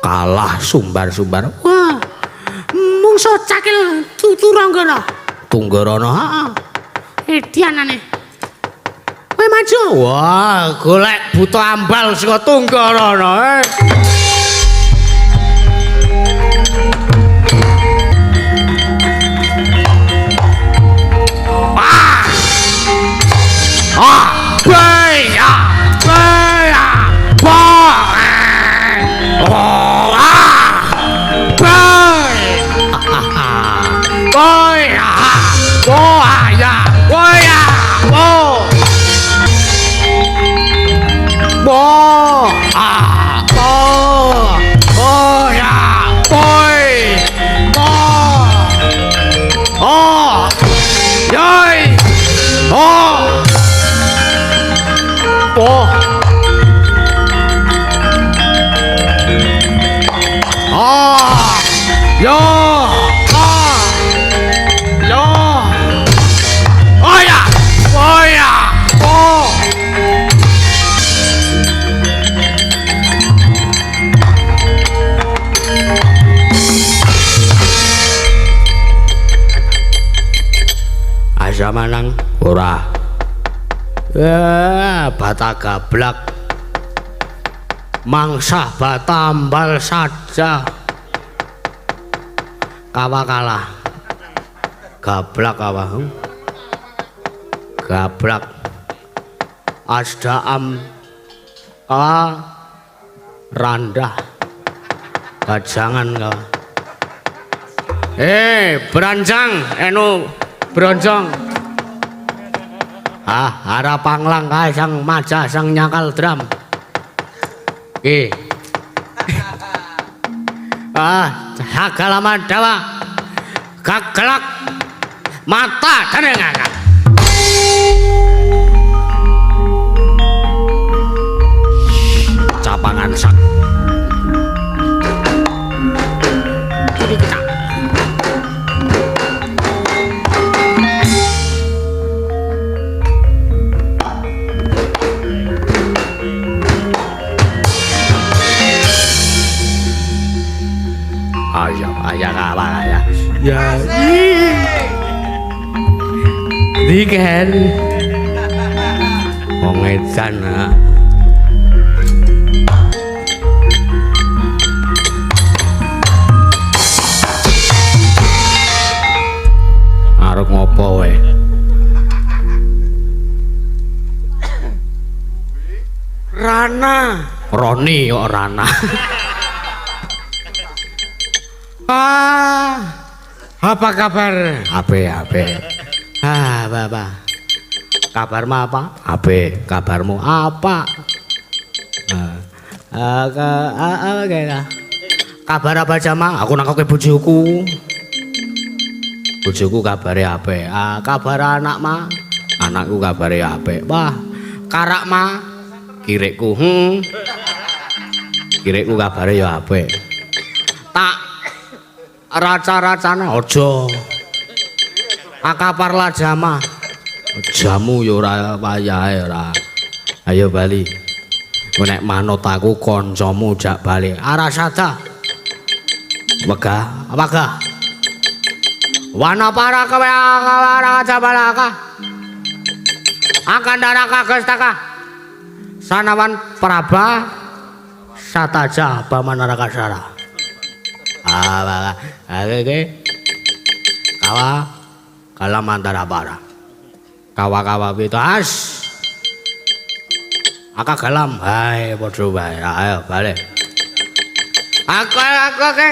Kalah sumbar. Wah, mungso cakil tuturanggono. Tunggorono, edianane. Kowe maju. Wah, golek buta ambal saka Tunggarana. Manang ora bata gablak mangsa batambal saja kawa kalah gablak gablak asdaam randah gajangan kawa beranjang enu bronjong harap panglang kae sang maja sang nyakal dram ki hagalama dawa gagelak mata denengan capangan sak jadi kita ayah kabar ayah. Ya. Diken. Wong edan. Arep ngopo wae? Rana. Roni kok Rana. Apa kabar? Ape. Baba. Kabarmu apa? Ape. Kabarmu apa? Kabar apa jama? Aku nangkep bojoku. Bojoku kabare ape? Kabar anak mah. Anakku kabare ape? Wah, karak mah. Kirikku. Kirikku kabare ya ape. Tak raca-racane aja. Akaparlah jama. Jamu ya ora wayahe ora. Ayo bali. Nek manut aku kancamu jak bali. Arasada. Wegah. Wana para kawara jabalaka. Akan daraka gestaka. Sanawan Praba Sataja Bamanaraka Sara. Kawa Kalamantara para. Kawa pitas. Aka galam, hai padha wae. Ayo balik. Aku ke.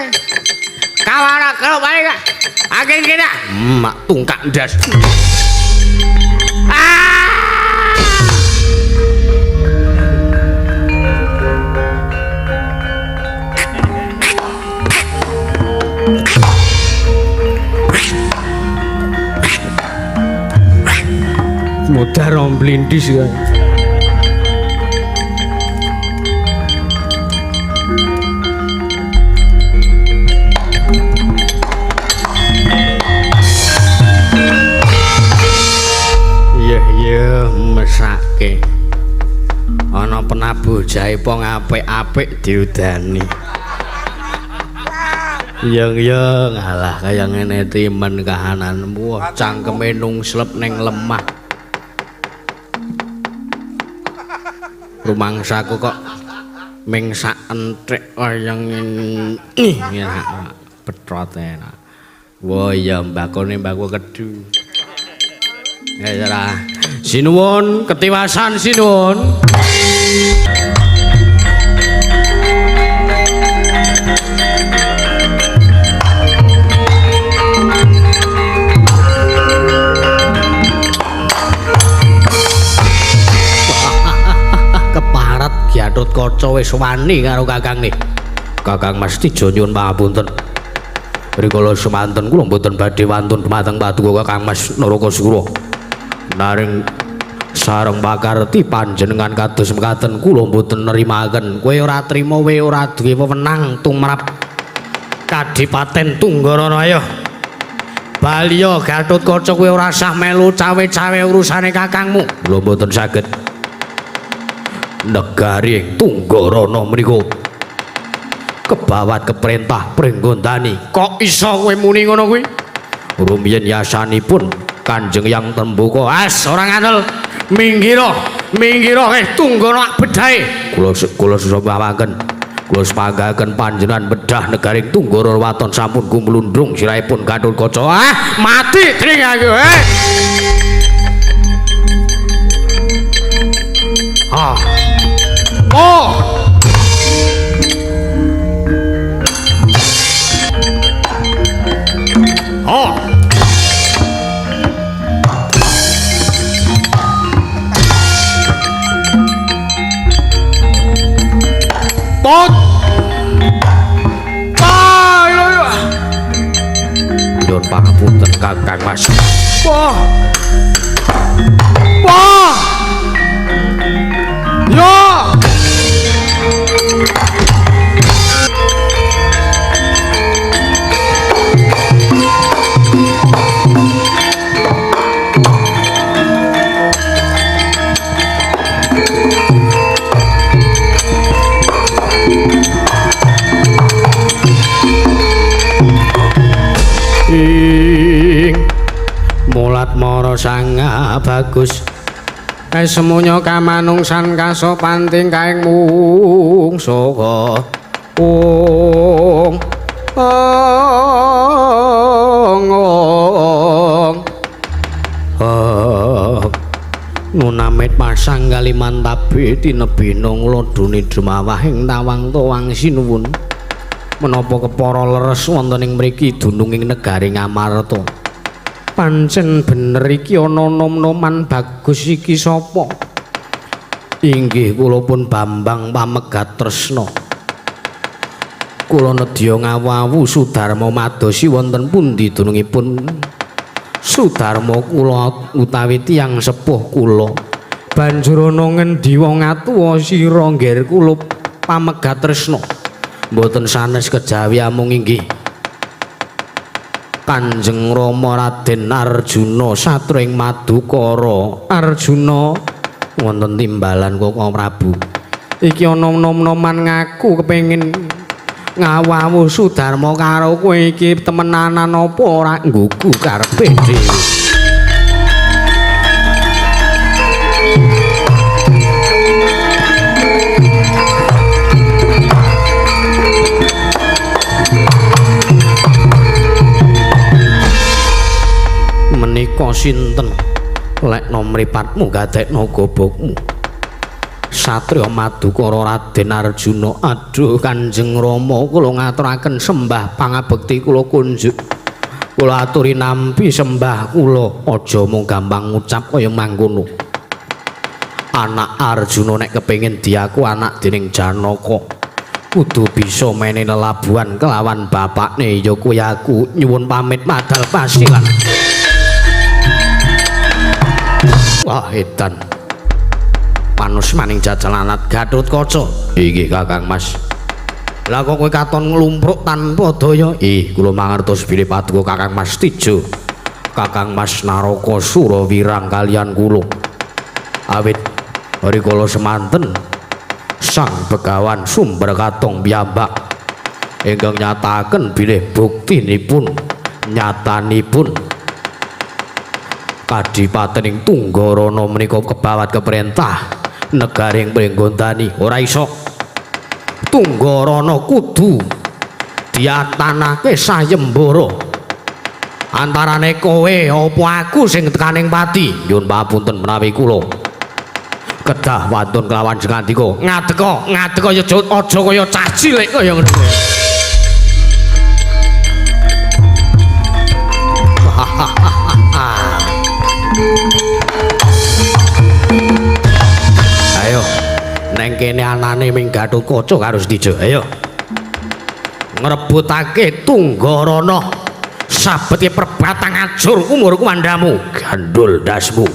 Kawara kalau balik. Agen kena. Mak tungkak ndas. Mudah romblindis kan. Iya mesake. Ana penabuh jahe pong apik-apik diudani. Iya ngalah kaya ngene timen kahananmu. Wah cangkeme nungslep ning lemah. Rumangsaku kok ming sak enthik kaya ngene. Enak petrot enak. Wah ya mbakone mbakku kedu. Ya sinuwun ketiwasan sinuwun. Keparat Gatotkaca wis wani karo Kakang nih. Kakang mesti nyuwun pangapunten. Rikala semanten kula mboten badhe wantun dumateng Paduka Kakang Mas Narakasura. Naring sareng pakarti panjenengan kados mekaten kula mboten nerimaken. Kowe ora trima we ora duwe wewenang tumrap Kadipaten Tunggaranaya. Baliya Gatotkaca kowe ora sah melu cawe-cawe urusane kakangmu. Kula mboten saged. Negari Tunggarana mriku kebawat keperintah Pringgondani. Kok iso kowe muni ngono kuwi? Rumiyin yasanipun Kanjeng Yang Tembuka. Ora ngandel. Minggiro Tunggara bedhahe. Kula sesamaken. Kula sepanggaken panjenengan bedah negaring Tunggara waton sampun gumlundrung sirahipun Gatotkaca. Mati tring aku. Tot. Nyuwun pangapunten Kakang Mas. Wah. Yo. Watmara sanga bagus semuanya kamanungsan kasopanting kaing mungsuka ong Nunamit pasang Kalimantabe tinebena nglodhoni dremawahing tawang towang sinuwun menapa kepara leres wonten ing mriki dununging negaring Amarta pancen bener iki ana nom-noman bagus iki sapa inggih kula pun Bambang Pamegat Tresna kula nedya ngawu Sudarma madosi wonten pundi dunungipun Sudarma kula utawi tiyang sepuh kula banjur ana ngendi wong atuwa sira ngger kula Pamegat Tresna mboten sanes kejawi amung inggih Kanjeng Rama Raden Arjuna satring Madukara Arjuna wonten timbalan Koko Prabu iki ana nom-noman ngaku kepengin ngawawu Sudarma karo kowe iki temenanan apa ora nggugu karepe dhewe menika sinten lekna mripatmu gadekna gobokmu Satriya Madukara Raden Arjuna aduh Kanjeng Rama kula ngaturaken sembah pangabekti kula kunjuk kula aturi nampi sembah kula aja mung gampang ngucap kaya mangkono anak Arjuna nek kepengin diaku anak dening Janaka kudu bisa meneh lelabuhan kelawan bapakne ya kuwi aku nyuwun pamit madal pasilan wah edan panus maning jajalanat Gatotkaca inggih Kakang Mas lah kok kowe katon nglumpruk tanpa daya kula mangertos bilih paduka Kakang Mas Tijo Kakang Mas Naraka Surawirang kalian kula awit rikala semanten Sang Begawan Sumber Katong piyambak ingkang nyataken bilih buktinipun nyatanipun Kadipatening Tunggarana menika kebawat keperintah negaring Pringgondani ora iso Tunggarana kudu diatanake sayembara antarane kowe apa aku sing tekaning pati nyuwun papunten menawi kula kedah wantun kelawan jengandika ngadeka ya aja kaya cah cilik kaya ngono ayo neng kene anane ming Gatotkaca karo Setijo ayo ngrebutake Tunggarana sabete perbatang ajur umur kumandamu gandul dasmu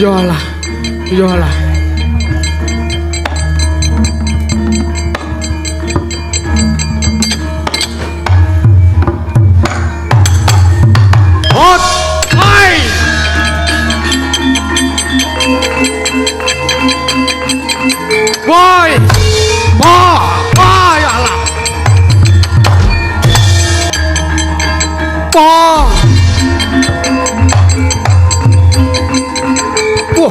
Iyalah. Iyalah. Hot. Hai. Boy. Ya Allah. Wah.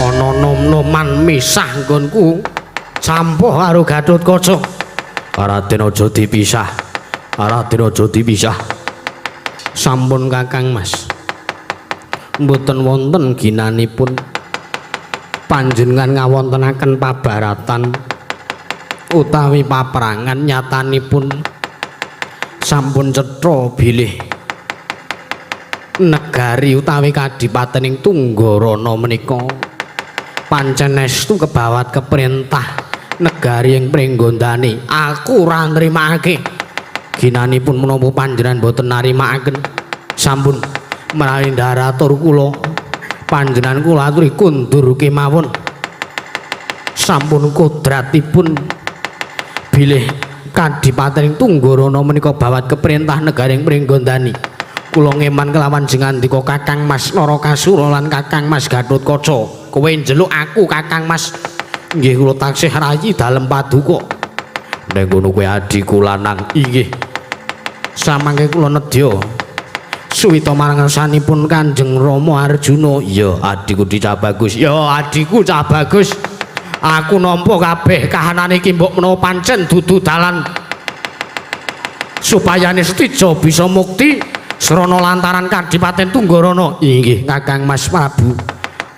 Ana nom-noman misah nggonku campuh karo Gatotkaca. Raden aja dipisah. Raden aja dipisah. Sampun Kakang Mas. Mboten wonten ginanipun panjenengan ngawontenaken pabaratan utawi paperangan nyatanipun sampun cetha bilih negari utawi kadipatening Tunggarana menika pancen estu kebawat keperintah negari ing Pringgondani. Aku ora nrimakake ginanipun menapa panjenengan boten narimakaken. Sampun menawi ndaratur kula panjenengan kula aturi kundur kemawon. Sampun kodratipun bilih kadipatening Tunggarana menika bawat keperintah negari ing Pringgondani. Kula ngeman kelawan jengandika Kakang Mas Narakasura lan Kakang Mas Gatotkaca. Kowe njeluk aku Kakang Mas. Nggih kula taksih rayi dalem paduka. Nek ngono kowe adiku lanang. Inggih. Samangke kula nedya suwita marang ngersanipun Kanjeng Rama Arjuna. Ya adiku Cah Bagus. Ya adiku Cah Bagus. Aku nampa kabeh kahanan iki mbok menawa pancen dudu dalan supaya Nistija bisa mukti srana lantaran Kadipaten Tunggarana. Inggih Kakang Mas Prabu.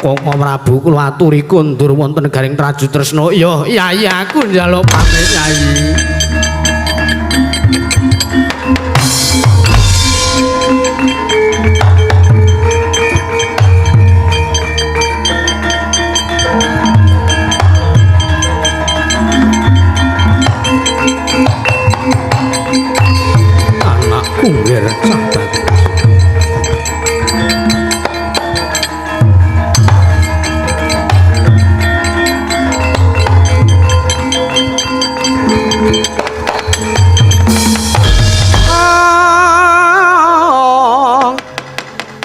Koko Prabu kula aturi kundur wonten negaring Traju Tresna. Ya Yai aku njaluk pamit Yai. Anakku ngger sahabat.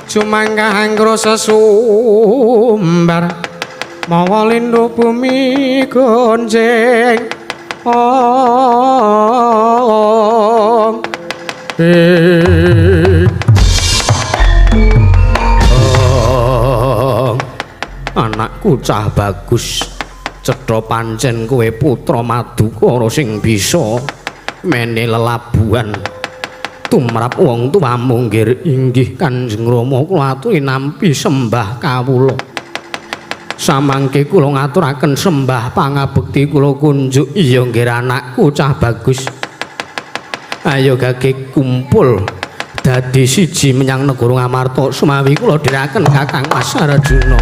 Sumangga anggro sesumbar mawa lindhu bumi gonjeng. Anakku Cah Bagus, cetha pancen kowe putra Madukara sing bisa mene lelabuhan tumrap wong tuwamu. Nggih inggih Kanjeng Rama kula aturi nampi sembah kawula. Samangke kula ngaturaken sembah pangabekti kula kunjuk. Iya nggih anakku Cah Bagus. Ayo gage kumpul dadi siji menyang negara Ngamarta sumawi kula dhiraken Kakang Mas Arjuna.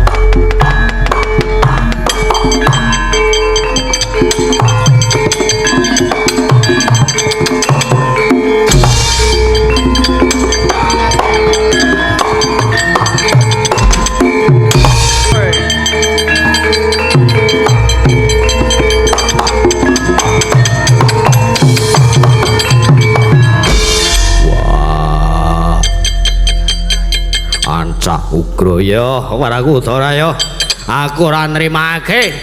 Cah Ugra ya Warakudara ya. Aku ora nrimake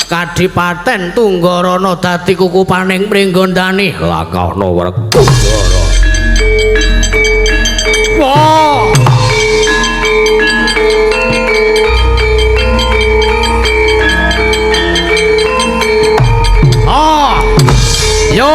Kadipaten Tunggarana dadi kukupaning Pringgondani. Lakahna Warakudara. Wah. Ah. Yo.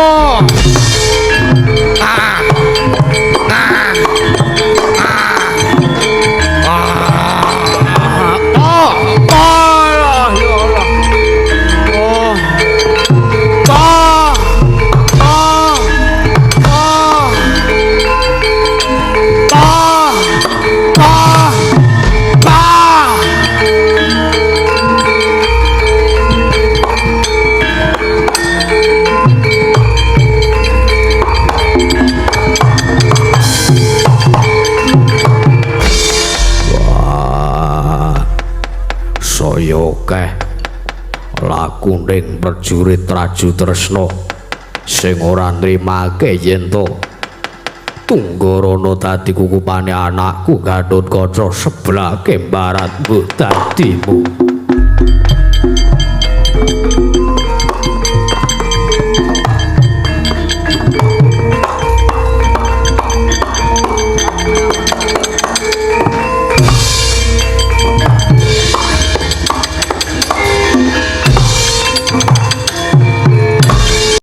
akeh lakuning prajurit Raju Tresna sing ora nrimake yen to Tunggarana dadi kukupane anakku Gatotkaca sebelah kembaran mbuh dadimu.